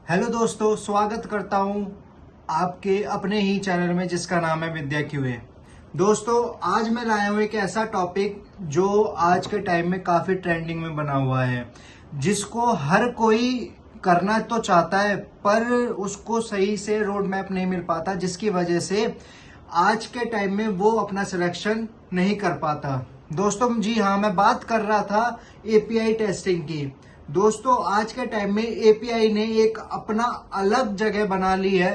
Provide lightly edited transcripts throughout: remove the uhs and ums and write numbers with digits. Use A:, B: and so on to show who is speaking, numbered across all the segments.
A: Hello दोस्तों, स्वागत करता हूं आपके अपने ही चैनल में जिसका नाम है विद्या क्यूए। दोस्तों, आज मैं लाया हूं एक ऐसा टॉपिक जो आज के टाइम में काफी ट्रेंडिंग में बना हुआ है, जिसको हर कोई करना तो चाहता है पर उसको सही से रोड मैप नहीं मिल पाता, जिसकी वजह से आज के टाइम में वो अपना सिलेक्शन नहीं कर पाता। दोस्तों जी हाँ, मैं बात कर रहा था एपीआई टेस्टिंग की। दोस्तों, आज के टाइम में एपीआई ने एक अपना अलग जगह बना ली है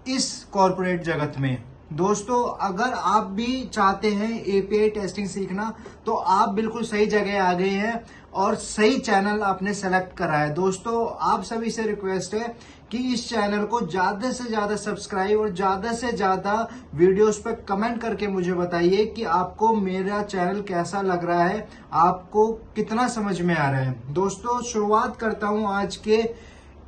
A: इस कॉर्पोरेट जगत में। दोस्तों, अगर आप भी चाहते हैं एपीआई टेस्टिंग सीखना तो आप बिल्कुल सही जगह आ गए हैं और सही चैनल आपने सेलेक्ट करा है। दोस्तों, आप सभी से रिक्वेस्ट है कि इस चैनल को ज्यादा से ज्यादा सब्सक्राइब और ज्यादा से ज्यादा वीडियोस पे कमेंट करके मुझे बताइए कि आपको मेरा चैनल कैसा लग रहा है, आपको कितना समझ में आ रहा है। दोस्तों, शुरुआत करता हूं आज के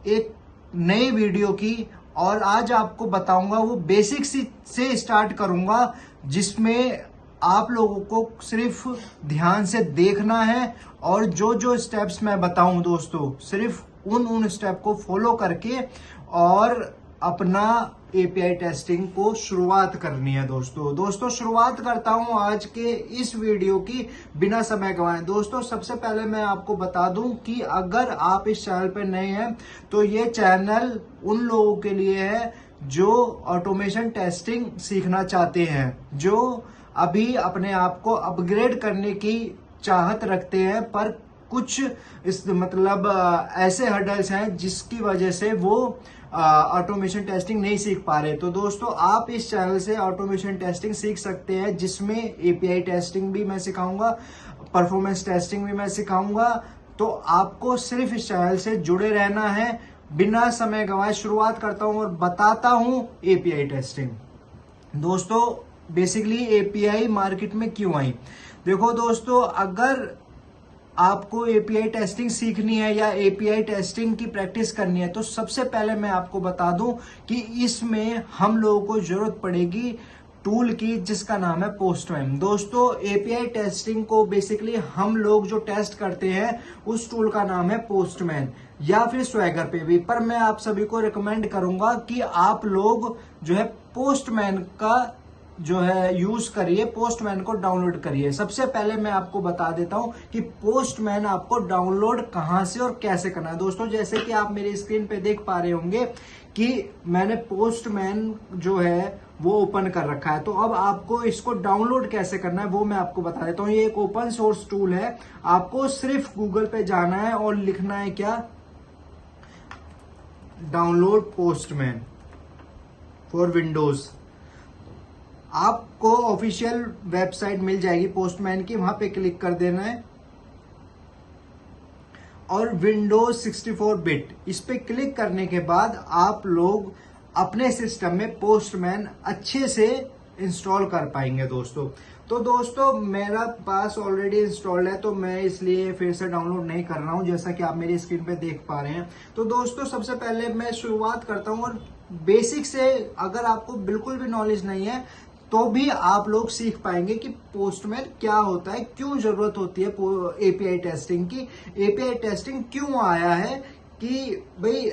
A: एक नई वीडियो की, और आज आपको बताऊंगा वो बेसिक से स्टार्ट करूंगा, जिसमें आप लोगों को सिर्फ ध्यान से देखना है और जो जो स्टेप्स मैं बताऊं दोस्तों, सिर्फ उन स्टेप को फॉलो करके और अपना एपीआई टेस्टिंग को शुरुआत करनी है। दोस्तों शुरुआत करता हूं आज के इस वीडियो की बिना समय गंवाए। दोस्तों, सबसे पहले मैं आपको बता दूं कि अगर आप इस चैनल पर नए हैं तो ये चैनल उन लोगों के लिए है जो ऑटोमेशन टेस्टिंग सीखना चाहते हैं, जो अभी अपने आप को अपग्रेड करने की चाहत रखते हैं, पर कुछ ऐसे हर्डल्स हैं जिसकी वजह से वो ऑटोमेशन टेस्टिंग नहीं सीख पा रहे। तो दोस्तों, आप इस चैनल से ऑटोमेशन टेस्टिंग सीख सकते हैं, जिसमें एपीआई टेस्टिंग भी मैं सिखाऊंगा, परफॉर्मेंस टेस्टिंग भी मैं सिखाऊंगा। तो आपको सिर्फ इस चैनल से जुड़े रहना है। बिना समय गंवाए शुरुआत करता हूं और बताता हूं एपीआई टेस्टिंग। दोस्तों, बेसिकली एपीआई मार्केट में क्यों आई? देखो दोस्तों, अगर आपको एपीआई टेस्टिंग सीखनी है या एपीआई टेस्टिंग की प्रैक्टिस करनी है तो सबसे पहले मैं आपको बता दूं कि इसमें हम लोगों को जरूरत पड़ेगी टूल की, जिसका नाम है पोस्टमैन। दोस्तों, एपीआई टेस्टिंग को बेसिकली हम लोग जो टेस्ट करते हैं उस टूल का नाम है पोस्टमैन या फिर स्वैगर पे भी, पर मैं आप सभी को रिकमेंड करूंगा कि आप लोग जो है पोस्टमैन का जो है यूज करिए, पोस्टमैन को डाउनलोड करिए। सबसे पहले मैं आपको बता देता हूं कि पोस्टमैन आपको डाउनलोड कहां से और कैसे करना है। दोस्तों, जैसे कि आप मेरी स्क्रीन पे देख पा रहे होंगे कि मैंने पोस्टमैन जो है वो ओपन कर रखा है। तो अब आपको इसको डाउनलोड कैसे करना है वो मैं आपको बता देता हूं। ये एक ओपन सोर्स टूल है। आपको सिर्फ गूगल पे जाना है और लिखना है क्या, डाउनलोड पोस्टमैन फॉर विंडोज। आपको ऑफिशियल वेबसाइट मिल जाएगी पोस्टमैन की, वहां पे क्लिक कर देना है और विंडोज 64 बिट इस पे क्लिक करने के बाद आप लोग अपने सिस्टम में पोस्टमैन अच्छे से इंस्टॉल कर पाएंगे। तो दोस्तों मेरा पास ऑलरेडी इंस्टॉल्ड है, तो मैं इसलिए फिर से डाउनलोड नहीं कर रहा हूं, जैसा कि आप मेरी स्क्रीन पे देख पा रहे हैं। तो दोस्तों, सबसे पहले मैं शुरुआत करता हूं और बेसिक से, अगर आपको बिल्कुल भी नॉलेज नहीं है तो भी आप लोग सीख पाएंगे कि पोस्टमैन क्या होता है, क्यों जरूरत होती है एपीआई टेस्टिंग की, एपीआई टेस्टिंग क्यों आया है, कि भाई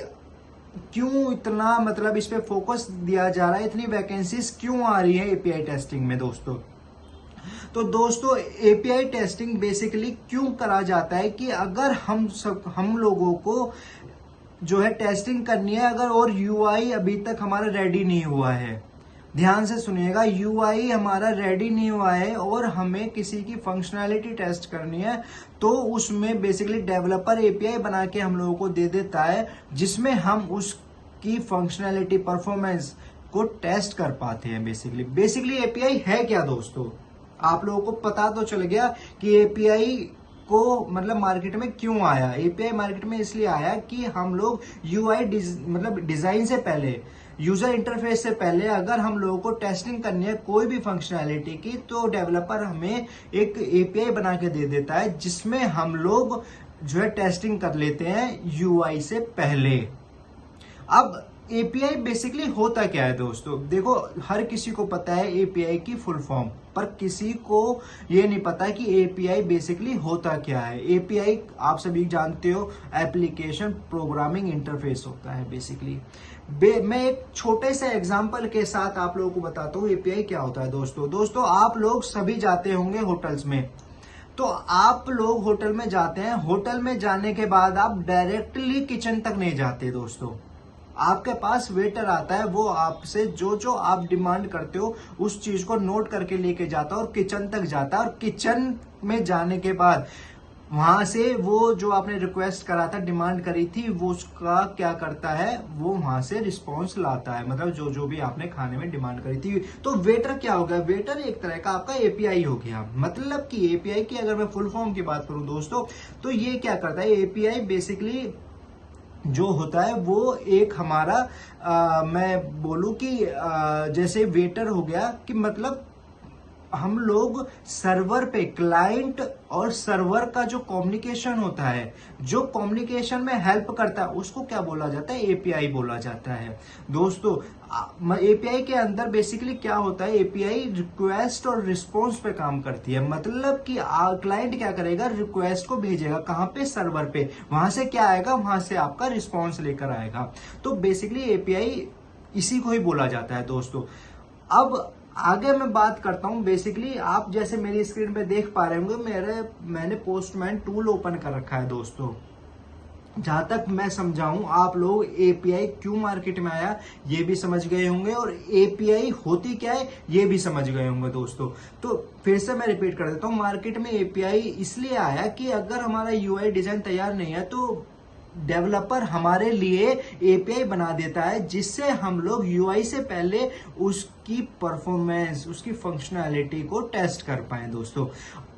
A: क्यों इतना इस पे फोकस दिया जा रहा है, इतनी वैकेंसीज क्यों आ रही है एपीआई टेस्टिंग में। तो दोस्तों एपीआई टेस्टिंग बेसिकली क्यों करा जाता है कि अगर हम लोगों को जो है टेस्टिंग करनी है, अगर और यूआई अभी तक हमारा रेडी नहीं हुआ है, ध्यान से सुनिएगा, यूआई हमारा रेडी नहीं हुआ है और हमें किसी की फंक्शनैलिटी टेस्ट करनी है, तो उसमें बेसिकली डेवलपर एपीआई बना के हम लोगों को दे देता है, जिसमें हम उसकी फंक्शनैलिटी परफॉर्मेंस को टेस्ट कर पाते हैं। बेसिकली एपीआई है क्या दोस्तों, आप लोगों को पता तो चल गया कि एपीआई को मार्केट में क्यों आया। एपीआई मार्केट में इसलिए आया कि हम लोग यूआई डिजाइन से पहले, यूजर इंटरफेस से पहले अगर हम लोगों को टेस्टिंग करनी है कोई भी फंक्शनैलिटी की, तो डेवलपर हमें एक एपीआई बना के दे देता है, जिसमें हम लोग जो है टेस्टिंग कर लेते हैं यूआई से पहले। अब एपीआई बेसिकली होता क्या है दोस्तों? देखो, हर किसी को पता है एपीआई की फुल फॉर्म, पर किसी को ये नहीं पता कि एपीआई बेसिकली होता क्या है। एपीआई आप सभी जानते हो, एप्लीकेशन प्रोग्रामिंग इंटरफेस होता है बेसिकली। मैं एक छोटे से एग्जांपल के साथ आप लोगों को बताता हूँ एपीआई क्या होता है दोस्तों। आप लोग सभी जाते होंगे होटल्स में, तो आप लोग होटल में जाते हैं, होटल में जाने के बाद आप डायरेक्टली किचन तक नहीं जाते दोस्तों। आपके पास वेटर आता है, वो आपसे जो जो आप डिमांड करते हो उस चीज को नोट करके लेके जाता है और किचन तक जाता है, और किचन में जाने के बाद वहां से वो जो आपने रिक्वेस्ट करा था, डिमांड करी थी, वो उसका क्या करता है, वो वहां से रिस्पॉन्स लाता है, मतलब जो जो भी आपने खाने में डिमांड करी थी। तो वेटर क्या हो गया? वेटर एक तरह का आपका एपीआई हो गया। मतलब कि एपीआई की अगर मैं फुल फॉर्म की बात करूं दोस्तों, तो ये क्या करता है, एपीआई बेसिकली जो होता है वो एक हमारा मैं बोलूं कि जैसे वेटर हो गया, कि मतलब हम लोग सर्वर पे, क्लाइंट और सर्वर का जो कम्युनिकेशन होता है, जो कम्युनिकेशन में हेल्प करता है, उसको क्या बोला जाता है? एपीआई बोला जाता है दोस्तों। एपीआई के अंदर बेसिकली क्या होता है, एपीआई रिक्वेस्ट और रिस्पॉन्स पे काम करती है। मतलब कि क्लाइंट क्या करेगा, रिक्वेस्ट को भेजेगा कहां पे? सर्वर पे। वहां से क्या आएगा, वहां से आपका रिस्पॉन्स लेकर आएगा। तो बेसिकली एपीआई इसी को ही बोला जाता है दोस्तों। अब आगे मैं बात करता हूं, बेसिकली आप जैसे मेरी स्क्रीन पे देख पा रहे होंगे, मैंने पोस्टमैन टूल ओपन कर रखा है दोस्तों। जहां तक मैं समझाऊं, आप लोग एपीआई क्यों मार्केट में आया ये भी समझ गए होंगे, और एपीआई होती क्या है ये भी समझ गए होंगे दोस्तों। तो फिर से मैं रिपीट कर देता हूं, मार्केट में एपीआई इसलिए आया कि अगर हमारा यूआई डिजाइन तैयार नहीं है तो डेवलपर हमारे लिए एपीआई बना देता है, जिससे हम लोग यूआई से पहले उसकी परफॉर्मेंस, उसकी फंक्शनैलिटी को टेस्ट कर पाए दोस्तों।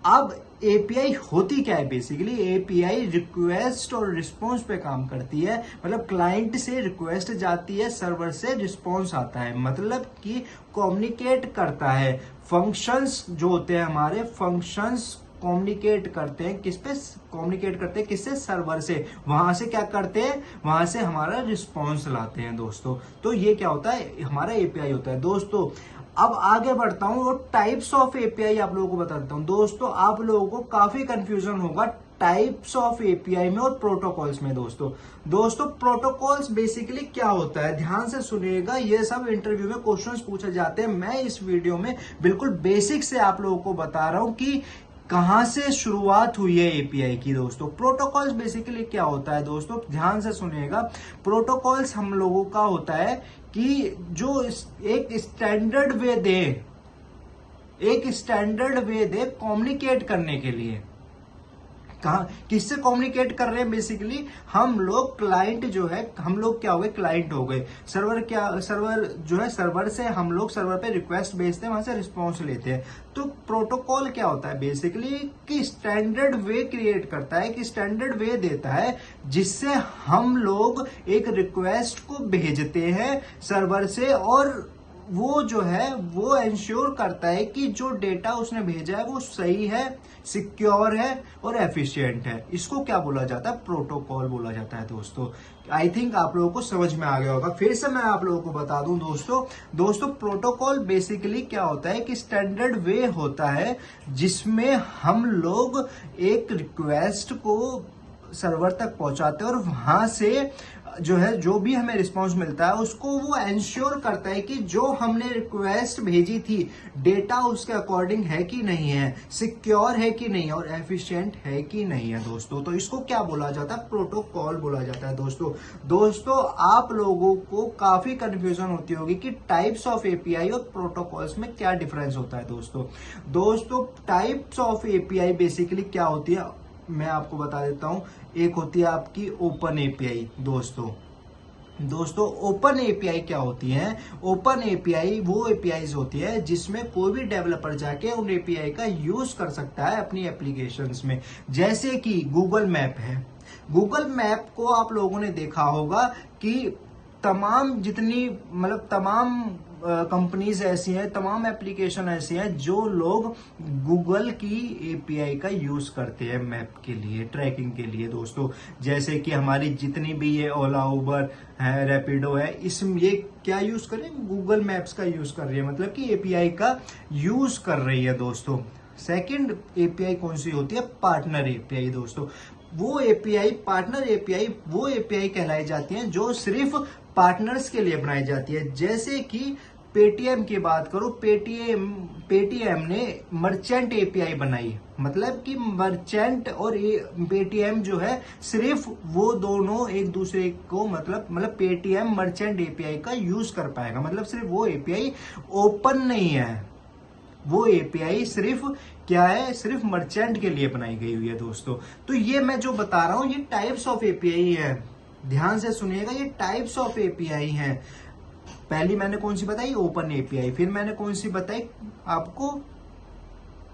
A: अब एपीआई होती क्या है? बेसिकली एपीआई रिक्वेस्ट और रिस्पॉन्स पे काम करती है। मतलब क्लाइंट से रिक्वेस्ट जाती है, सर्वर से रिस्पॉन्स आता है, मतलब कि कम्युनिकेट करता है। फंक्शंस जो होते हैं हमारे, फंक्शंस कम्युनिकेट करते हैं किस पे? कम्युनिकेट करते हैं किससे? सर्वर से। वहां से क्या करते हैं, वहां से हमारा रिस्पॉन्स लाते हैं दोस्तों। तो ये क्या होता है, हमारा एपीआई होता है दोस्तों। अब आगे बढ़ता हूं और टाइप्स ऑफ एपीआई आप लोगों को बता देता हूं दोस्तों। आप लोगों को काफी कंफ्यूजन होगा टाइप्स ऑफ एपीआई में और प्रोटोकॉल्स में दोस्तों प्रोटोकॉल्स बेसिकली क्या होता है, ध्यान से सुनिएगा, ये सब इंटरव्यू में क्वेश्चंस पूछे जाते हैं। मैं इस वीडियो में बिल्कुल बेसिक से आप लोगों को बता रहा हूं कि कहां से शुरुआत हुई है एपीआई की दोस्तों। प्रोटोकॉल्स बेसिकली क्या होता है दोस्तों, ध्यान से सुनिएगा। प्रोटोकॉल्स हम लोगों का होता है कि जो एक स्टैंडर्ड वे दे कम्युनिकेट करने के लिए। कहा किससे कम्युनिकेट कर रहे हैं? बेसिकली हम लोग क्लाइंट जो है, हम लोग क्या हो गए, क्लाइंट हो गए। सर्वर जो है, सर्वर से हम लोग सर्वर पे रिक्वेस्ट भेजते हैं, वहां से रिस्पॉन्स लेते हैं। तो प्रोटोकॉल क्या होता है बेसिकली, कि स्टैंडर्ड वे क्रिएट करता है, कि स्टैंडर्ड वे देता है, जिससे हम लोग एक रिक्वेस्ट को भेजते हैं सर्वर से, और वो जो है वो इंश्योर करता है कि जो डेटा उसने भेजा है वो सही है, सिक्योर है और एफिशिएंट है। इसको क्या बोला जाता है? प्रोटोकॉल बोला जाता है दोस्तों। आई थिंक आप लोगों को समझ में आ गया होगा। फिर से मैं आप लोगों को बता दूं दोस्तों प्रोटोकॉल बेसिकली क्या होता है कि स्टैंडर्ड वे होता है जिसमें हम लोग एक रिक्वेस्ट को सर्वर तक पहुंचाते हैं और वहां से जो है जो भी हमें रिस्पांस मिलता है उसको वो एंश्योर करता है कि जो हमने रिक्वेस्ट भेजी थी डेटा उसके अकॉर्डिंग है कि नहीं है, सिक्योर है कि नहीं और एफिशिएंट है कि नहीं है दोस्तों। तो इसको क्या बोला जाता है? प्रोटोकॉल बोला जाता है दोस्तों आप लोगों को काफी कंफ्यूजन होती होगी कि टाइप्स ऑफ एपीआई और प्रोटोकॉल्स में क्या डिफरेंस होता है दोस्तों टाइप्स ऑफ एपीआई बेसिकली क्या होती है मैं आपको बता देता हूं। एक होती है आपकी ओपन एपीआई दोस्तों ओपन एपीआई क्या होती है? ओपन एपीआई वो एपीआईज होती है जिसमें कोई भी डेवलपर जाके उन एपीआई का यूज कर सकता है अपनी एप्लीकेशंस में। जैसे कि गूगल मैप है, गूगल मैप को आप लोगों ने देखा होगा कि तमाम जितनी मतलब तमाम कंपनीज ऐसी हैं, तमाम एप्लीकेशन ऐसी हैं जो लोग गूगल की एपीआई का यूज करते हैं मैप के लिए, ट्रैकिंग के लिए दोस्तों। जैसे कि हमारी जितनी भी ये ओला, उबर है, रैपिडो है, ये क्या यूज कर रहे हैं? गूगल मैप्स का यूज कर रही है, मतलब कि एपीआई का यूज कर रही है दोस्तों। सेकंड एपीआई कौन सी होती है? पार्टनर एपीआई दोस्तों। वो एपीआई, पार्टनर एपीआई, वो एपीआई कहलाई जाती है जो सिर्फ पार्टनर्स के लिए बनाई जाती है। जैसे कि पेटीएम की बात करो, पेटीएम ने मर्चेंट एपीआई बनाई, मतलब कि मर्चेंट और पेटीएम जो है सिर्फ वो दोनों एक दूसरे को मतलब पेटीएम मर्चेंट एपीआई का यूज कर पाएगा, मतलब सिर्फ वो एपीआई ओपन नहीं है, वो एपीआई सिर्फ क्या है? सिर्फ मर्चेंट के लिए बनाई गई हुई है दोस्तों। तो ये मैं जो बता रहा हूं ये टाइप्स ऑफ एपीआई है, ध्यान से सुनिएगा, ये टाइप्स ऑफ एपीआई हैं। पहली मैंने कौन सी बताई? Open API. फिर मैंने कौन सी बताई आपको?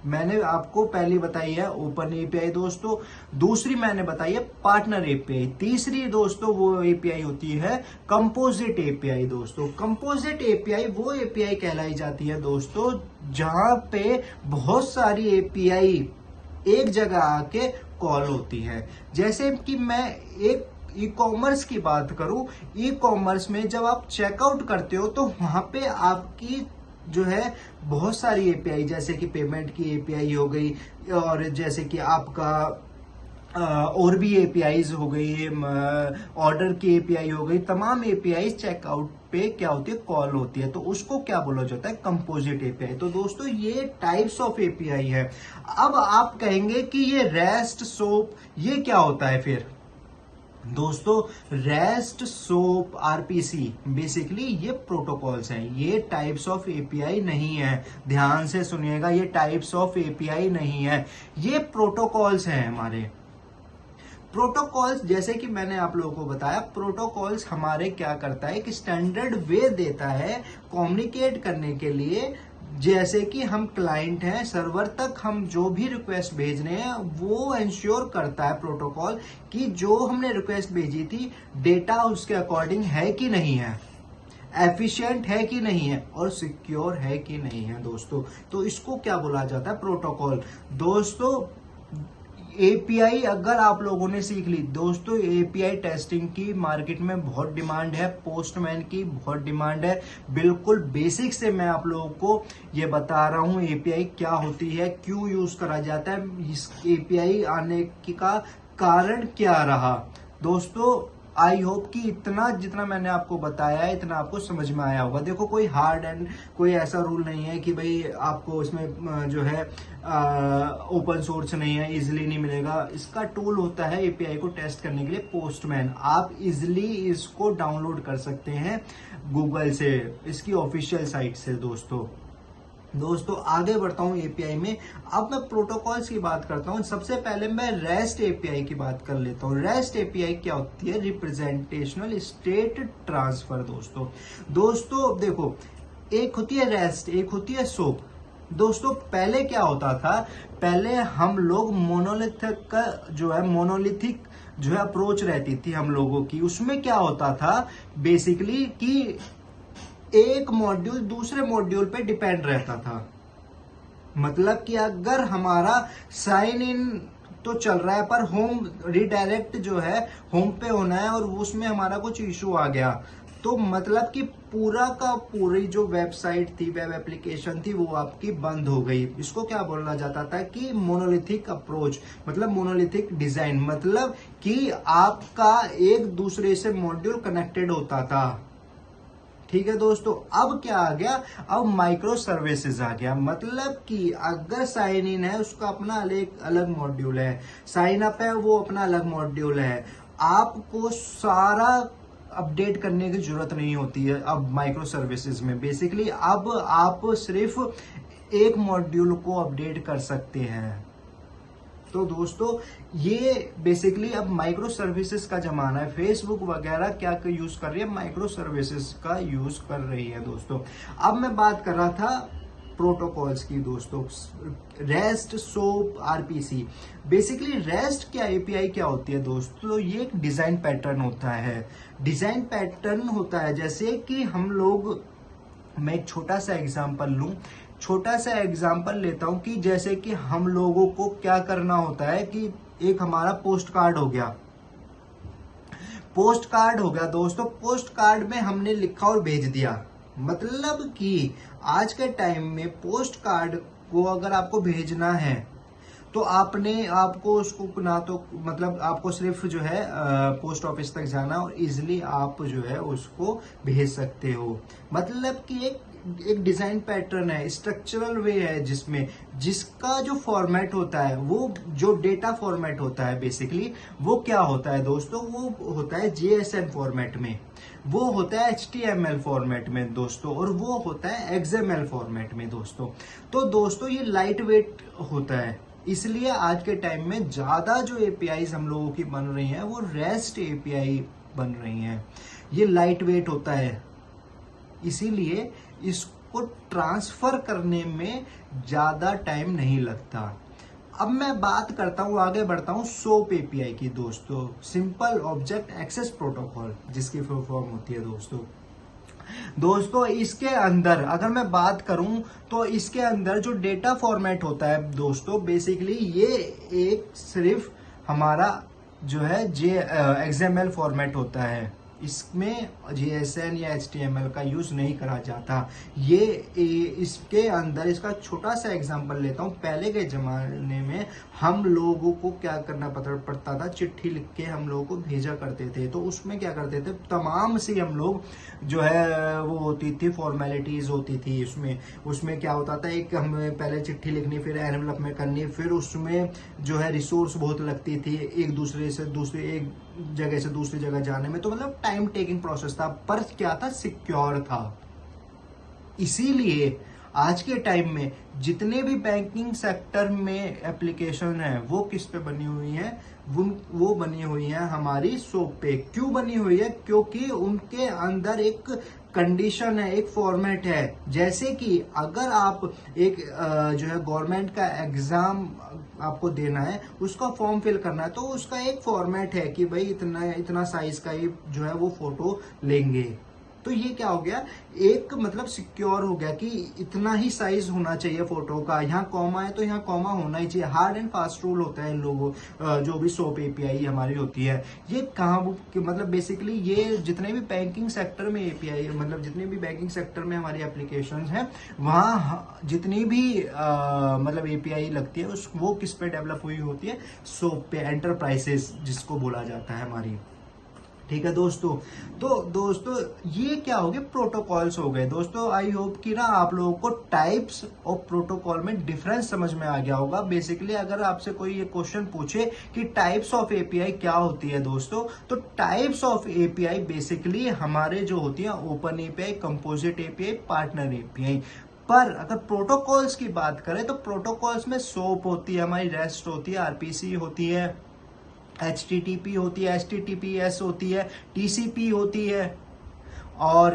A: मैंने आपको पहली बताई है ओपन एपीआई दोस्तों। दूसरी मैंने बताई है पार्टनर एपीआई। तीसरी दोस्तों वो एपीआई होती है कंपोजिट एपीआई दोस्तों। कंपोजिट एपीआई वो एपीआई कहलाई जाती है दोस्तों जहां पे बहुत सारी एपीआई एक जगह आके कॉल होती है। जैसे कि मैं एक ई कॉमर्स की बात करूं, ई कॉमर्स में जब आप चेकआउट करते हो तो वहां पे आपकी जो है बहुत सारी एपीआई, जैसे कि पेमेंट की एपीआई हो गई, और जैसे कि आपका और भी एपीआईज हो गई, ऑर्डर की एपीआई हो गई, तमाम एपीआई चेकआउट पे क्या होती है? कॉल होती है। तो उसको क्या बोला जाता है? Composite API. तो दोस्तों ये टाइप्स ऑफ एपीआई है। अब आप कहेंगे कि ये रेस्ट, सोप, ये क्या होता है? फिर दोस्तों रेस्ट, सोप, आरपीसी बेसिकली ये प्रोटोकॉल्स हैं, ये टाइप्स ऑफ एपीआई नहीं है। ध्यान से सुनिएगा, ये टाइप्स ऑफ एपीआई नहीं है, ये प्रोटोकॉल्स हैं हमारे। प्रोटोकॉल्स, जैसे कि मैंने आप लोगों को बताया, प्रोटोकॉल्स हमारे क्या करता है कि स्टैंडर्ड वे देता है कम्युनिकेट करने के लिए। जैसे कि हम क्लाइंट हैं, सर्वर तक हम जो भी रिक्वेस्ट भेज रहे हैं वो इंश्योर करता है प्रोटोकॉल कि जो हमने रिक्वेस्ट भेजी थी डेटा उसके अकॉर्डिंग है कि नहीं है, एफिशिएंट है कि नहीं है, और सिक्योर है कि नहीं है दोस्तों। तो इसको क्या बोला जाता है? प्रोटोकॉल दोस्तों। एपीआई अगर आप लोगों ने सीख ली दोस्तों, एपीआई टेस्टिंग की मार्केट में बहुत डिमांड है, पोस्टमैन की बहुत डिमांड है। बिल्कुल बेसिक से मैं आप लोगों को ये बता रहा हूँ एपीआई क्या होती है, क्यों यूज करा जाता है, इस एपीआई आने का कारण क्या रहा दोस्तों। आई होप कि इतना जितना मैंने आपको बताया है इतना आपको समझ में आया होगा। देखो कोई हार्ड एंड कोई ऐसा रूल नहीं है कि भाई आपको इसमें जो है ओपन सोर्स नहीं है, इजिली नहीं मिलेगा। इसका टूल होता है एपीआई को टेस्ट करने के लिए पोस्टमैन। आप इजिली इसको डाउनलोड कर सकते हैं गूगल से, इसकी ऑफिशियल साइट से दोस्तों आगे बढ़ता हूं एपीआई में। अब मैं प्रोटोकॉल्स की बात करता हूं। सबसे पहले मैं रेस्ट एपीआई की बात कर लेता हूं। रेस्ट एपीआई क्या होती है? रिप्रेजेंटेशनल स्टेट ट्रांसफर दोस्तों देखो, एक होती है रेस्ट, एक होती है सोप। दोस्तों पहले क्या होता था? पहले हम लोग मोनोलिथिक जो है अप्रोच रहती थी हम लोगों की। उसमें क्या होता था बेसिकली कि एक मॉड्यूल दूसरे मॉड्यूल पे डिपेंड रहता था। मतलब कि अगर हमारा साइन इन तो चल रहा है पर होम रिडायरेक्ट जो है होम पे होना है और उसमें हमारा कुछ इशू आ गया, तो मतलब कि पूरा का पूरी जो वेबसाइट थी, वेब एप्लीकेशन थी, वो आपकी बंद हो गई। इसको क्या बोला जाता था कि मोनोलिथिक अप्रोच, मतलब मोनोलिथिक डिजाइन, मतलब कि आपका एक दूसरे से मॉड्यूल कनेक्टेड होता था। ठीक है दोस्तों। अब क्या आ गया? अब माइक्रो सर्विसेज आ गया। मतलब कि अगर साइन इन है उसका अपना अलग मॉड्यूल है, साइन अप है वो अपना अलग मॉड्यूल है। आपको सारा अपडेट करने की जरूरत नहीं होती है अब माइक्रो सर्विसेज में। बेसिकली अब आप सिर्फ एक मॉड्यूल को अपडेट कर सकते हैं। तो दोस्तों ये बेसिकली अब माइक्रो सर्विसेज का जमाना है। फेसबुक वगैरह क्या यूज कर रही है? माइक्रो सर्विसेज का यूज कर रही है दोस्तों। अब मैं बात कर रहा था प्रोटोकॉल्स की दोस्तों। Rest, soap, RPC. Basically rest क्या, एपीआई क्या होती है दोस्तों? ये एक डिजाइन पैटर्न होता है। डिजाइन पैटर्न होता है जैसे कि हम लोग, मैं एक छोटा सा एग्जांपल लूं, छोटा सा एग्जांपल लेता हूं कि जैसे कि हम लोगों को क्या करना होता है कि एक हमारा पोस्ट कार्ड हो गया, पोस्ट कार्ड हो गया दोस्तों। पोस्ट कार्ड में हमने लिखा और भेज दिया। मतलब कि आज के टाइम में पोस्ट कार्ड को अगर आपको भेजना है तो आपको उसको ना तो मतलब आपको सिर्फ जो है पोस्ट ऑफिस तक जाना और इजिली आप जो है उसको भेज सकते हो। मतलब कि एक डिजाइन पैटर्न है, स्ट्रक्चरल वे है जिसमें जिसका जो फॉर्मेट होता है, वो जो डेटा फॉर्मेट होता है बेसिकली वो क्या होता है दोस्तों? वो होता है JSON फॉर्मेट में, वो होता है HTML फॉर्मेट में दोस्तों, और वो होता है XML फॉर्मेट में दोस्तों। तो दोस्तों ये लाइट वेट होता है, इसलिए आज के टाइम में ज्यादा जो एपीआई हम लोगों की बन रही हैं वो रेस्ट एपीआई बन रही हैं। ये लाइट वेट होता है, इसीलिए इसको ट्रांसफर करने में ज्यादा टाइम नहीं लगता। अब मैं बात करता हूं, आगे बढ़ता हूं सोप एपीआई की दोस्तों, सिंपल ऑब्जेक्ट एक्सेस प्रोटोकॉल, जिसकी फुल फॉर्म होती है दोस्तों इसके अंदर अगर मैं बात करूं तो इसके अंदर जो डेटा फॉर्मेट होता है दोस्तों, बेसिकली ये एक सिर्फ हमारा जो है XML फॉर्मेट होता है। इसमें JSON या HTML का यूज नहीं करा जाता। इसके अंदर इसका छोटा सा एग्जांपल लेता हूं। पहले के जमाने में हम लोगों को क्या करना पड़ता था, चिट्ठी लिख के हम लोगों को भेजा करते थे। तो उसमें क्या करते थे, तमाम सी हम लोग जो है वो होती थी, फॉर्मेलिटीज होती थी। उसमें क्या होता था, एक हमें पहले चिट्ठी लिखनी, फिर एनवलप में करनी, फिर उसमें जो है रिसोर्स बहुत लगती थी एक जगह से दूसरी जगह जाने में। तो मतलब टाइम टेकिंग प्रोसेस था, पर क्या था, सिक्योर था। इसीलिए आज के टाइम में जितने भी बैंकिंग सेक्टर में एप्लीकेशन है वो किस पे बनी हुई है, वो बनी हुई है हमारी सोप पे। क्यों बनी हुई है? क्योंकि उनके अंदर एक कंडीशन है, एक फॉर्मेट है। जैसे कि अगर आप एक जो है गवर्नमेंट का एग्जाम आपको देना है, उसका फॉर्म फिल करना है, तो उसका एक फॉर्मेट है कि भाई इतना साइज का ये जो है वो फोटो लेंगे। तो ये क्या हो गया, एक मतलब सिक्योर हो गया कि इतना ही साइज होना चाहिए फोटो का। यहाँ कॉमा है तो यहाँ कॉमा होना ही चाहिए। हार्ड एंड फास्ट रूल होता है इन लोगों, जो भी सोप एपीआई हमारी होती है। ये कहाँ मतलब बेसिकली ये जितने भी बैंकिंग सेक्टर में एपीआई, मतलब जितने भी बैंकिंग सेक्टर में हमारी एप्लीकेशंस हैं, वहाँ जितनी भी मतलब एपीआई लगती है वो किस पे डेवलप हुई होती है, सोप पे, एंटरप्राइजेस जिसको बोला जाता है हमारी। ठीक है दोस्तों। तो दोस्तों ये क्या हो गए, प्रोटोकॉल्स हो गए दोस्तों। आई होप कि ना आप लोगों को टाइप्स और प्रोटोकॉल में डिफरेंस समझ में आ गया होगा। बेसिकली अगर आपसे कोई ये क्वेश्चन पूछे कि टाइप्स ऑफ एपीआई क्या होती है दोस्तों, तो टाइप्स ऑफ एपीआई बेसिकली हमारे जो होती है open API, composite API, partner API. पर अगर प्रोटोकॉल्स की बात करें तो प्रोटोकॉल्स में सोप होती है, हमारी रेस्ट होती है, आरपीसी होती है, HTTP होती है, HTTPS होती है, TCP होती है, और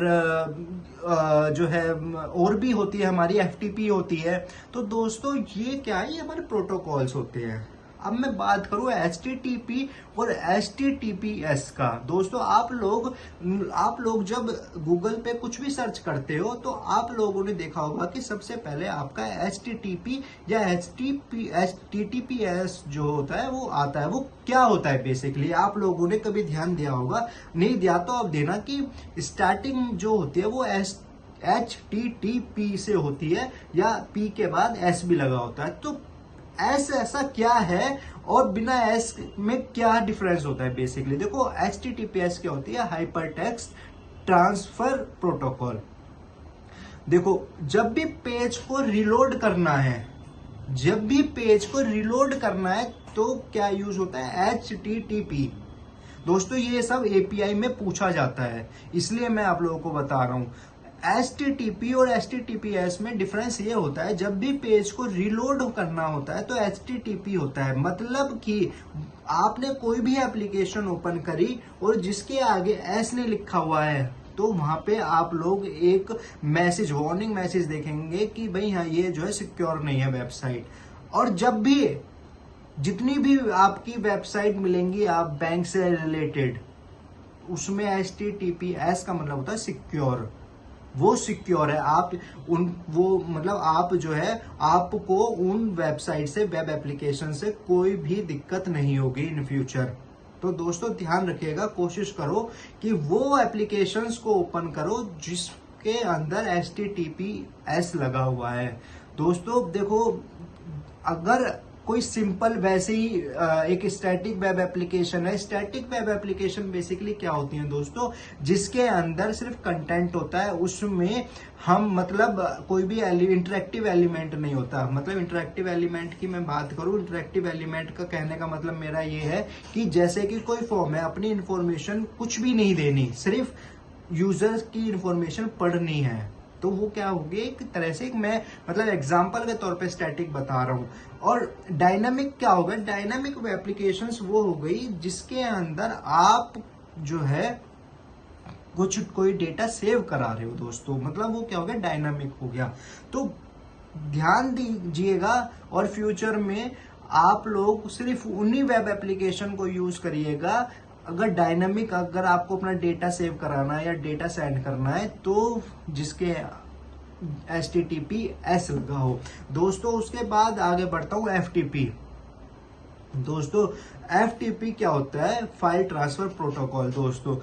A: जो है और भी होती है हमारी FTP होती है। तो दोस्तों ये क्या है, ये हमारे प्रोटोकॉल्स होते हैं। अब मैं बात करूं HTTP और HTTPS का। दोस्तों आप लोग जब गूगल पे कुछ भी सर्च करते हो तो आप लोगों ने देखा होगा कि सबसे पहले आपका HTTP या HTTPS जो होता है वो आता है। वो क्या होता है बेसिकली, आप लोगों ने कभी ध्यान दिया होगा, नहीं दिया तो आप देना कि स्टार्टिंग जो होती है वो HTTP से होती है, या P के बाद S भी लगा होता है। तो एस ऐसा क्या है और बिना एस में क्या डिफरेंस होता है बेसिकली? देखो HTTPS क्या होती है, हाइपर टेक्स्ट ट्रांसफर प्रोटोकॉल। देखो जब भी पेज को रिलोड करना है तो क्या यूज होता है, HTTP। दोस्तों ये सब एपीआई में पूछा जाता है, इसलिए मैं आप लोगों को बता रहा हूं। HTTP और HTTPS में डिफरेंस ये होता है, जब भी पेज को रिलोड करना होता है तो HTTP होता है। मतलब कि आपने कोई भी एप्लीकेशन ओपन करी और जिसके आगे S नहीं लिखा हुआ है तो वहां पे आप लोग एक मैसेज, वार्निंग मैसेज देखेंगे कि भाई हाँ ये जो है सिक्योर नहीं है वेबसाइट। और जब भी जितनी भी आपकी वेबसाइट मिलेंगी आप बैंक से रिलेटेड, उसमें HTTPS का मतलब होता है सिक्योर। वो सिक्योर है। आप उन वो मतलब आप जो है आपको उन वेबसाइट से, वेब एप्लीकेशन से कोई भी दिक्कत नहीं होगी इन फ्यूचर। तो दोस्तों ध्यान रखिएगा, कोशिश करो कि वो एप्लीकेशंस को ओपन करो जिसके अंदर HTTPS लगा हुआ है। दोस्तों देखो, अगर कोई सिंपल वैसे ही एक स्टैटिक वेब एप्लीकेशन है, स्टैटिक वेब एप्लीकेशन बेसिकली क्या होती है दोस्तों, जिसके अंदर सिर्फ कंटेंट होता है, उसमें हम मतलब कोई भी इंटरेक्टिव एलिमेंट नहीं होता। मतलब इंटरेक्टिव एलिमेंट की मैं बात करूं, इंटरेक्टिव एलिमेंट का कहने का मतलब मेरा ये है कि जैसे कि कोई फॉर्म है, अपनी इंफॉर्मेशन कुछ भी नहीं देनी, सिर्फ यूजर्स की इंफॉर्मेशन पढ़नी है, तो वो क्या होगी, एक तरह से मैं मतलब एग्जांपल के तौर पे स्टैटिक बता रहा हूँ। और डायनामिक क्या होगा, डायनामिक एप्लीकेशंस वो हो गई जिसके अंदर आप जो है कोई डेटा सेव करा रहे हो दोस्तों, मतलब वो क्या हो गया, डायनामिक हो गया। तो ध्यान दीजिएगा और फ्यूचर में आप लोग सिर्फ उन्हीं वेब एप्लीकेशन को यूज करिएगा। अगर डायनामिक, अगर आपको अपना डेटा सेव कराना है या डेटा सेंड करना है, तो जिसके HTTPS लगा हो दोस्तों। उसके बाद आगे बढ़ता हूं, FTP। दोस्तों FTP क्या होता है, फाइल ट्रांसफर प्रोटोकॉल। दोस्तों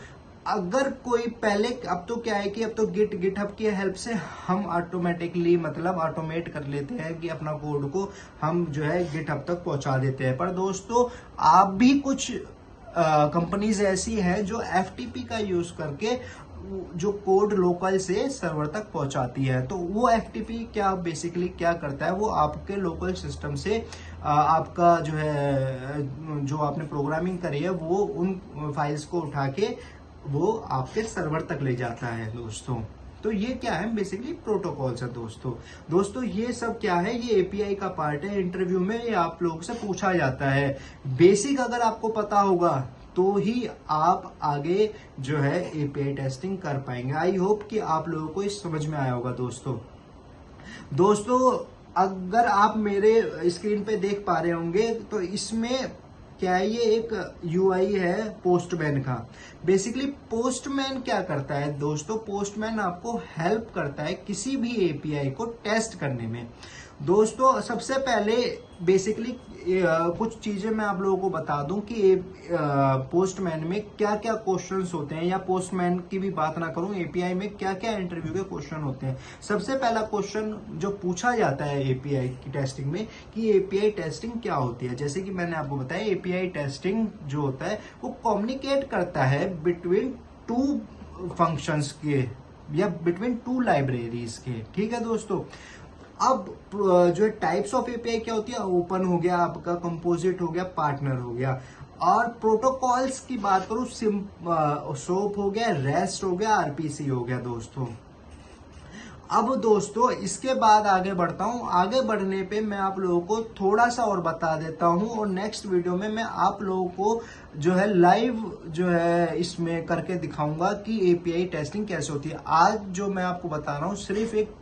A: अगर कोई पहले, अब तो क्या है कि अब तो गिटहब की हेल्प से हम ऑटोमेटिकली मतलब ऑटोमेट कर लेते हैं कि अपना कोड को हम जो है गिटहब तक पहुंचा देते हैं। पर दोस्तों आप भी कुछ कंपनीज ऐसी हैं जो FTP का यूज करके जो कोड लोकल से सर्वर तक पहुंचाती है। तो वो FTP क्या बेसिकली क्या करता है, वो आपके लोकल सिस्टम से आपका जो है, जो आपने प्रोग्रामिंग करी है, वो उन फाइल्स को उठा के वो आपके सर्वर तक ले जाता है दोस्तों। तो ये क्या है, बेसिकली प्रोटोकॉल्स है दोस्तों ये सब क्या है, ये API का पार्ट है। इंटरव्यू में ये आप लोगों से पूछा जाता है। बेसिक अगर आपको पता होगा तो ही आप आगे जो है API टेस्टिंग कर पाएंगे। आई होप कि आप लोगों को इस समझ में आया होगा दोस्तों अगर आप मेरे स्क्रीन पे देख पा रहे होंगे तो इसमें क्या है, ये एक UI है पोस्टमैन का। बेसिकली पोस्टमैन क्या करता है दोस्तों, पोस्टमैन आपको हेल्प करता है किसी भी API को टेस्ट करने में। दोस्तों सबसे पहले बेसिकली कुछ चीजें मैं आप लोगों को बता दूं कि पोस्टमैन में क्या क्या क्वेश्चंस होते हैं, या पोस्टमैन की भी बात ना करूं, API में क्या क्या इंटरव्यू के क्वेश्चन होते हैं। सबसे पहला क्वेश्चन जो पूछा जाता है API की टेस्टिंग में कि API टेस्टिंग क्या होती है। जैसे कि मैंने आपको बताया, API टेस्टिंग जो होता है वो कम्युनिकेट करता है बिटवीन टू फंक्शंस के या बिटवीन टू लाइब्रेरीज के। ठीक है दोस्तों। अब जो टाइप्स ऑफ API क्या होती है, ओपन हो गया आपका, कंपोजिट हो गया, पार्टनर हो गया। और प्रोटोकॉल्स की बात करूं, सोप हो गया, रेस्ट हो गया, RPC हो गया दोस्तों। अब दोस्तों इसके बाद आगे बढ़ता हूं। आगे बढ़ने पे मैं आप लोगों को थोड़ा सा और बता देता हूं, और नेक्स्ट वीडियो में मैं आप लोगों को जो है लाइव जो है इसमें करके दिखाऊंगा कि API टेस्टिंग कैसे होती है। आज जो मैं आपको बता रहा हूं सिर्फ एक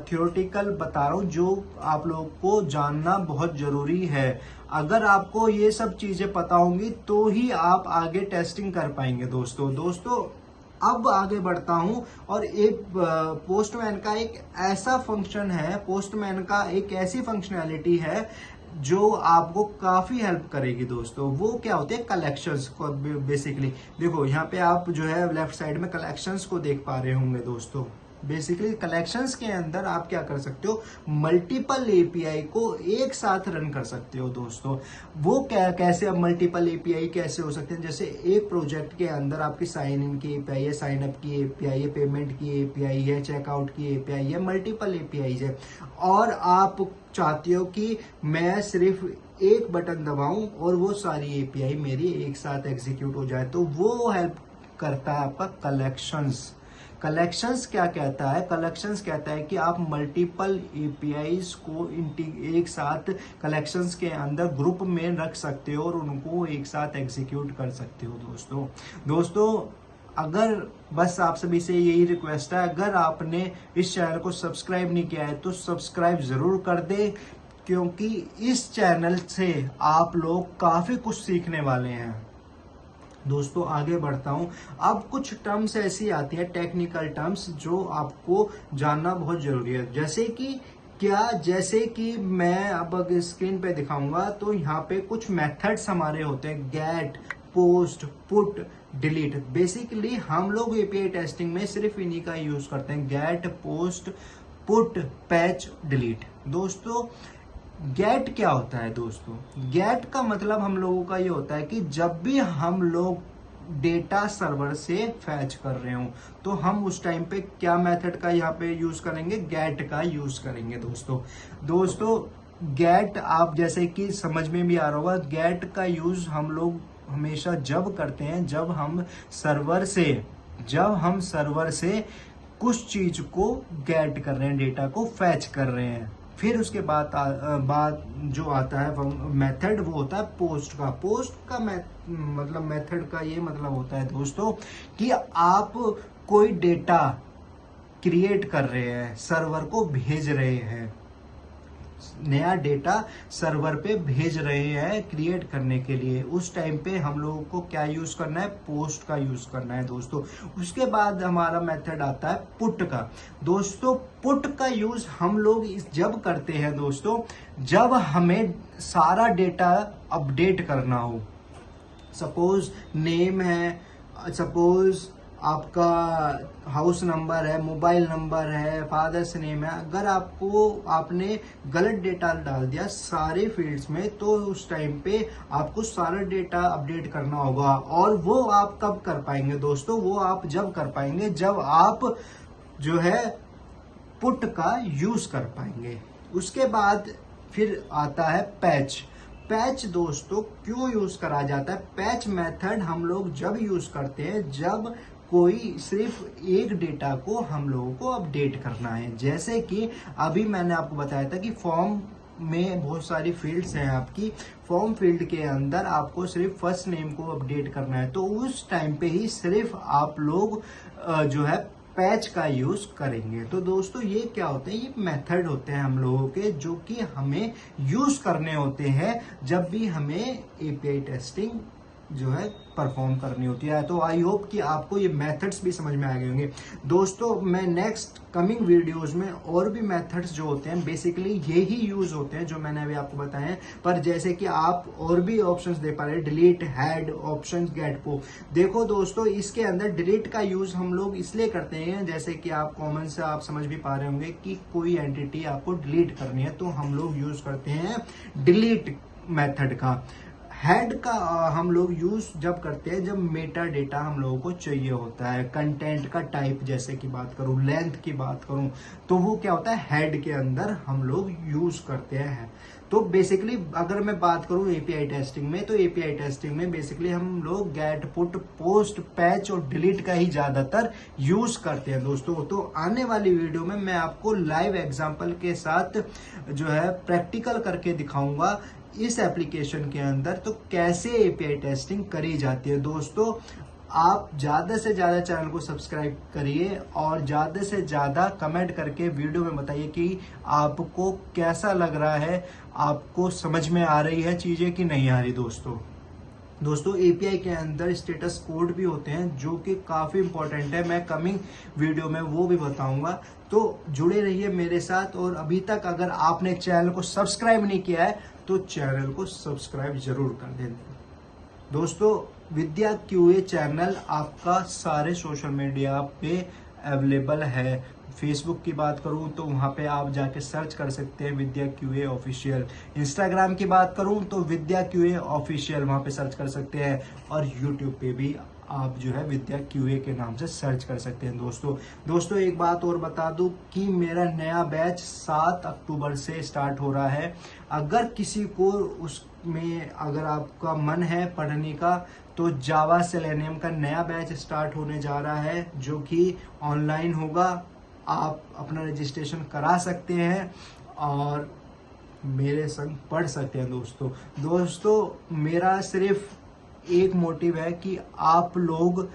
A: थियोरेटिकल बता रहा हूं, जो आप लोगों को जानना बहुत जरूरी है। अगर आपको ये सब चीजें पता होंगी तो ही आप आगे टेस्टिंग कर पाएंगे दोस्तों अब आगे बढ़ता हूं। और एक पोस्टमैन का एक ऐसा फंक्शन है, पोस्टमैन का एक ऐसी फंक्शनैलिटी है जो आपको काफी हेल्प करेगी दोस्तों। वो क्या होते हैं, कलेक्शंस को। बेसिकली देखो यहाँ पे आप जो है लेफ्ट साइड में कलेक्शंस को देख पा रहे होंगे दोस्तों। बेसिकली कलेक्शंस के अंदर आप क्या कर सकते हो, मल्टीपल API को एक साथ रन कर सकते हो दोस्तों। वो क्या, कैसे, अब मल्टीपल API कैसे हो सकते हैं, जैसे एक प्रोजेक्ट के अंदर आपकी साइन इन की API है, साइन अप की API है, पेमेंट की API है, चेकआउट की API है, मल्टीपल API है। और आप चाहते हो कि मैं सिर्फ एक बटन दबाऊं और वो सारी API मेरी एक साथ एग्जीक्यूट हो जाए, तो वो हेल्प करता है आपका कलेक्शंस क्या कहता है, कलेक्शंस कहता है कि आप मल्टीपल APIs को एक साथ कलेक्शंस के अंदर ग्रुप में रख सकते हो और उनको एक साथ एग्जीक्यूट कर सकते हो दोस्तों। अगर बस आप सभी से यही रिक्वेस्ट है, अगर आपने इस चैनल को सब्सक्राइब नहीं किया है तो सब्सक्राइब जरूर कर दे, क्योंकि इस चैनल से आप लोग काफी कुछ सीखने वाले हैं। दोस्तों आगे बढ़ता हूं। अब कुछ टर्म्स ऐसी आती हैं, टेक्निकल टर्म्स, जो आपको जानना बहुत जरूरी है। जैसे कि मैं अब अगर स्क्रीन पे दिखाऊंगा तो यहाँ पे कुछ मेथड्स हमारे होते हैं, get, post, put, delete. Basically हम लोग एपीआई टेस्टिंग में सिर्फ इन्हीं का यूज करते हैं, get, post, put, patch, delete. दोस्तों गेट क्या होता है? दोस्तों गेट का मतलब हम लोगों का ये होता है कि जब भी हम लोग डेटा सर्वर से फैच कर रहे हो तो हम उस टाइम पे क्या मेथड का यहाँ पे यूज करेंगे? गेट का यूज करेंगे। दोस्तों गेट आप जैसे कि समझ में भी आ रहा होगा, गेट का यूज हम लोग हमेशा जब करते हैं जब हम सर्वर से कुछ चीज को गेट कर रहे हैं, डेटा को फैच कर रहे हैं। फिर उसके बाद जो आता है मेथड, वो होता है पोस्ट का। मतलब मेथड का ये मतलब होता है दोस्तों कि आप कोई डेटा क्रिएट कर रहे हैं, सर्वर को भेज रहे हैं, नया डेटा सर्वर पे भेज रहे हैं क्रिएट करने के लिए। उस टाइम पे हम लोगों को क्या यूज करना है? पोस्ट का यूज करना है दोस्तों। उसके बाद हमारा मेथड आता है पुट का। दोस्तों पुट का यूज हम लोग जब करते हैं दोस्तों, जब हमें सारा डेटा अपडेट करना हो। सपोज नेम है, सपोज आपका हाउस नंबर है, मोबाइल नंबर है, फादर्स नेम है, अगर आपने गलत डेटा डाल दिया सारे फील्ड्स में, तो उस टाइम पे आपको सारा डेटा अपडेट करना होगा। और वो आप कब कर पाएंगे दोस्तों? वो आप जब कर पाएंगे जब आप जो है पुट का यूज कर पाएंगे। उसके बाद फिर आता है पैच दोस्तों क्यों यूज करा जाता है? पैच मेथड हम लोग जब यूज करते हैं जब कोई सिर्फ एक डेटा को हम लोगों को अपडेट करना है। जैसे कि अभी मैंने आपको बताया था कि फॉर्म में बहुत सारी फील्ड्स हैं आपकी, फॉर्म फील्ड के अंदर आपको सिर्फ फर्स्ट नेम को अपडेट करना है, तो उस टाइम पे ही सिर्फ आप लोग जो है पैच का यूज करेंगे। तो दोस्तों ये क्या होते हैं? ये मेथड होते हैं हम लोगों के, जो कि हमें यूज करने होते हैं जब भी हमें एपीआई टेस्टिंग जो है परफॉर्म करनी होती है। तो आई होप कि आपको ये मेथड्स भी समझ में आ गए होंगे। दोस्तों मैं नेक्स्ट कमिंग वीडियोस में और भी मेथड्स जो होते हैं बेसिकली ये ही यूज होते हैं जो मैंने अभी आपको बताए हैं, पर जैसे कि आप और भी ऑप्शंस दे पा रहे हैं, डिलीट, हेड, ऑप्शंस, गेट, पो। देखो दोस्तों इसके अंदर डिलीट का यूज हम लोग इसलिए करते हैं, जैसे कि आप कॉमन से आप समझ भी पा रहे होंगे कि कोई एंटिटी आपको डिलीट करनी है तो हम लोग यूज करते हैं डिलीट मेथड का। हेड का हम लोग यूज जब करते हैं जब मेटा डेटा हम लोगों को चाहिए होता है, कंटेंट का टाइप जैसे कि बात करूं, लेंथ की बात करूं, तो वो क्या होता है हेड के अंदर हम लोग यूज करते हैं। तो बेसिकली अगर मैं बात करूं एपीआई टेस्टिंग में, तो एपीआई टेस्टिंग में बेसिकली हम लोग गेट, पुट, पोस्ट, पैच और डिलीट का ही ज्यादातर यूज करते हैं दोस्तों। तो आने वाली वीडियो में मैं आपको लाइव एग्जांपल के साथ जो है प्रैक्टिकल करके दिखाऊंगा इस एप्लीकेशन के अंदर तो कैसे एपीआई टेस्टिंग करी जाती है। दोस्तों आप ज्यादा से ज्यादा चैनल को सब्सक्राइब करिए और ज्यादा से ज्यादा कमेंट करके वीडियो में बताइए कि आपको कैसा लग रहा है, आपको समझ में आ रही है चीजें कि नहीं आ रही। दोस्तों एपीआई के अंदर स्टेटस कोड भी होते हैं जो कि काफी इंपॉर्टेंट है, मैं कमिंग वीडियो में वो भी बताऊंगा। तो जुड़े रहिए मेरे साथ, और अभी तक अगर आपने चैनल को सब्सक्राइब नहीं किया है तो चैनल को सब्सक्राइब जरूर कर दें। दोस्तों विद्या क्यूए चैनल आपका सारे सोशल मीडिया पे अवेलेबल है। फेसबुक की बात करूं तो वहां पे आप जाके सर्च कर सकते हैं विद्या क्यूए ऑफिशियल। इंस्टाग्राम की बात करूं तो विद्या क्यूए ऑफिशियल वहां पे सर्च कर सकते हैं, और यूट्यूब पे भी आप जो है विद्या क्यूए के नाम से सर्च कर सकते हैं। दोस्तों एक बात और बता दूं कि मेरा नया बैच 7 अक्टूबर से स्टार्ट हो रहा है। अगर किसी को उसमें अगर आपका मन है पढ़ने का तो जावा सेलेनियम का नया बैच स्टार्ट होने जा रहा है जो कि ऑनलाइन होगा। आप अपना रजिस्ट्रेशन करा सकते हैं और मेरे संग पढ़ सकते हैं। दोस्तों मेरा सिर्फ एक मोटिव है कि आप लोग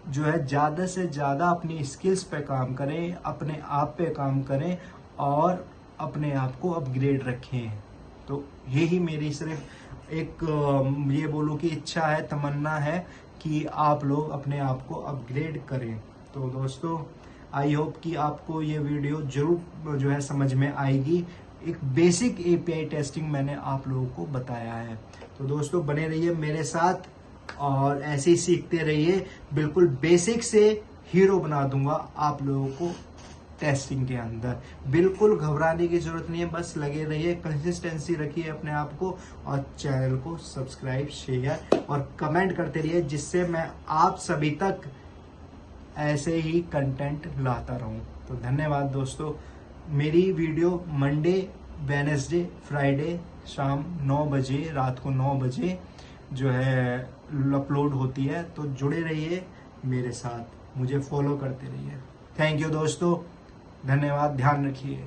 A: जो है ज़्यादा से ज़्यादा अपनी स्किल्स पे काम करें, अपने आप पे काम करें और अपने आप को अपग्रेड रखें। तो यही मेरी सिर्फ एक ये बोलूँ कि इच्छा है, तमन्ना है कि आप लोग अपने आप को अपग्रेड करें। तो दोस्तों आई होप कि आपको ये वीडियो जरूर जो है समझ में आएगी। एक बेसिक एपीआई टेस्टिंग मैंने आप लोगों को बताया है। तो दोस्तों बने रहिए मेरे साथ और ऐसे ही सीखते रहिए। बिल्कुल बेसिक से हीरो बना दूंगा आप लोगों को टेस्टिंग के अंदर। बिल्कुल घबराने की जरूरत नहीं है, बस लगे रहिए, कंसिस्टेंसी रखिए अपने आप को और चैनल को सब्सक्राइब, शेयर और कमेंट करते रहिए, जिससे मैं आप सभी तक ऐसे ही कंटेंट लाता रहूं। तो धन्यवाद दोस्तों। मेरी वीडियो मंडे, वेडनेसडे, फ्राइडे शाम 9 बजे, रात को 9 बजे जो है अपलोड होती है। तो जुड़े रहिए मेरे साथ, मुझे फॉलो करते रहिए। थैंक यू दोस्तों, धन्यवाद, ध्यान रखिए।